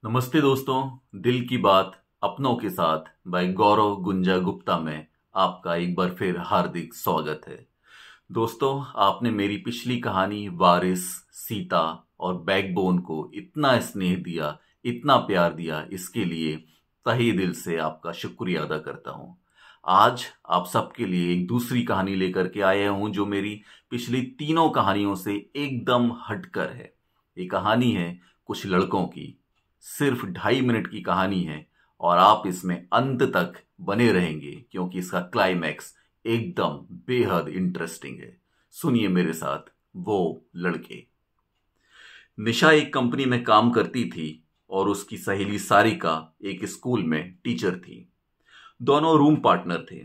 नमस्ते दोस्तों। दिल की बात अपनों के साथ भाई गौरव गुंजा गुप्ता में आपका एक बार फिर हार्दिक स्वागत है। दोस्तों, आपने मेरी पिछली कहानी वारिस, सीता और बैकबोन को इतना स्नेह दिया, इतना प्यार दिया, इसके लिए तहे दिल से आपका शुक्रिया अदा करता हूं। आज आप सबके लिए एक दूसरी कहानी लेकर के आया हूं जो मेरी पिछली तीनों कहानियों से एकदम हटकर है। ये कहानी है कुछ लड़कों की। सिर्फ 2.5 मिनट की कहानी है और आप इसमें अंत तक बने रहेंगे क्योंकि इसका क्लाइमैक्स एकदम बेहद इंटरेस्टिंग है। सुनिए मेरे साथ वो लड़के। निशा एक कंपनी में काम करती थी और उसकी सहेली सारिका एक स्कूल में टीचर थी। दोनों रूम पार्टनर थे।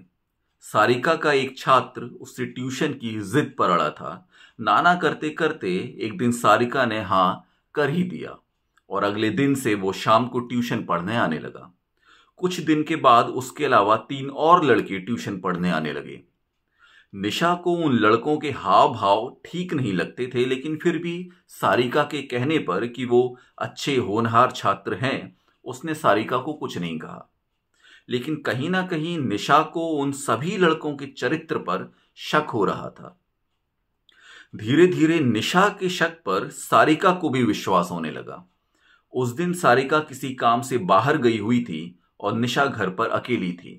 सारिका का एक छात्र उससे ट्यूशन की जिद पर अड़ा था। नाना करते करते एक दिन सारिका ने हाँ कर ही दिया और अगले दिन से वो शाम को ट्यूशन पढ़ने आने लगा। कुछ दिन के बाद उसके अलावा 3 और लड़के ट्यूशन पढ़ने आने लगे। निशा को उन लड़कों के हाव भाव ठीक नहीं लगते थे, लेकिन फिर भी सारिका के कहने पर कि वो अच्छे होनहार छात्र हैं, उसने सारिका को कुछ नहीं कहा। लेकिन कहीं ना कहीं निशा को उन सभी लड़कों के चरित्र पर शक हो रहा था। धीरे धीरे निशा के शक पर सारिका को भी विश्वास होने लगा। उस दिन सारिका किसी काम से बाहर गई हुई थी और निशा घर पर अकेली थी।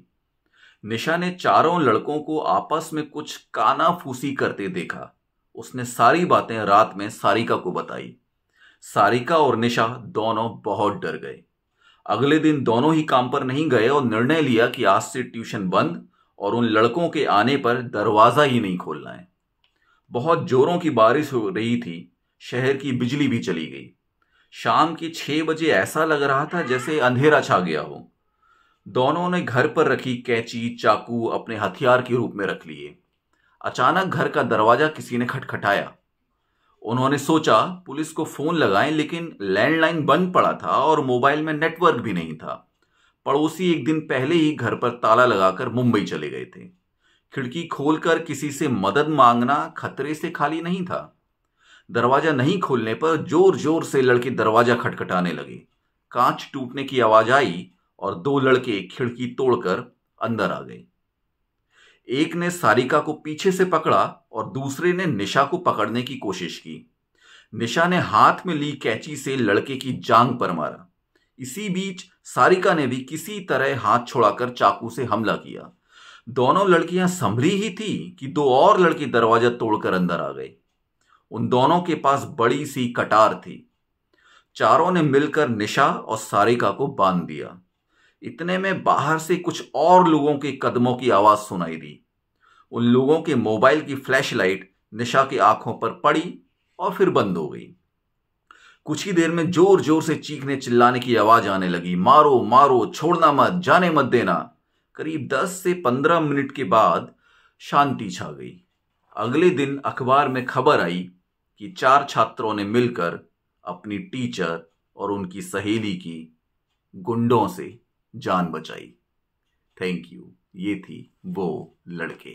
निशा ने चारों लड़कों को आपस में कुछ कानाफूसी करते देखा। उसने सारी बातें रात में सारिका को बताई। सारिका और निशा दोनों बहुत डर गए। अगले दिन दोनों ही काम पर नहीं गए और निर्णय लिया कि आज से ट्यूशन बंद और उन लड़कों के आने पर दरवाजा ही नहीं खोलना है। बहुत जोरों की बारिश हो रही थी। शहर की बिजली भी चली गई। शाम के 6 बजे ऐसा लग रहा था जैसे अंधेरा छा गया हो। दोनों ने घर पर रखी कैंची चाकू अपने हथियार के रूप में रख लिए। अचानक घर का दरवाजा किसी ने खटखटाया। उन्होंने सोचा पुलिस को फोन लगाएं, लेकिन लैंडलाइन बंद पड़ा था और मोबाइल में नेटवर्क भी नहीं था। पड़ोसी एक दिन पहले ही घर पर ताला लगाकर मुंबई चले गए थे। खिड़की खोलकर किसी से मदद मांगना खतरे से खाली नहीं था। दरवाजा नहीं खोलने पर जोर जोर से लड़के दरवाजा खटखटाने लगे। कांच टूटने की आवाज आई और 2 लड़के खिड़की तोड़कर अंदर आ गए। एक ने सारिका को पीछे से पकड़ा और दूसरे ने निशा को पकड़ने की कोशिश की। निशा ने हाथ में ली कैंची से लड़के की जांघ पर मारा। इसी बीच सारिका ने भी किसी तरह हाथ छुड़ाकर चाकू से हमला किया। दोनों लड़कियां संभली ही थी कि 2 और लड़के दरवाजा तोड़कर अंदर आ गए। उन दोनों के पास बड़ी सी कटार थी। चारों ने मिलकर निशा और सारिका को बांध दिया। इतने में बाहर से कुछ और लोगों के कदमों की आवाज सुनाई दी। उन लोगों के मोबाइल की फ्लैशलाइट निशा की आंखों पर पड़ी और फिर बंद हो गई। कुछ ही देर में जोर जोर से चीखने चिल्लाने की आवाज आने लगी। मारो मारो, छोड़ना मत, जाने मत देना। करीब 10 से 15 मिनट के बाद शांति छा गई। अगले दिन अखबार में खबर आई कि 4 छात्रों ने मिलकर अपनी टीचर और उनकी सहेली की गुंडों से जान बचाई। Thank you. ये थी वो लड़के।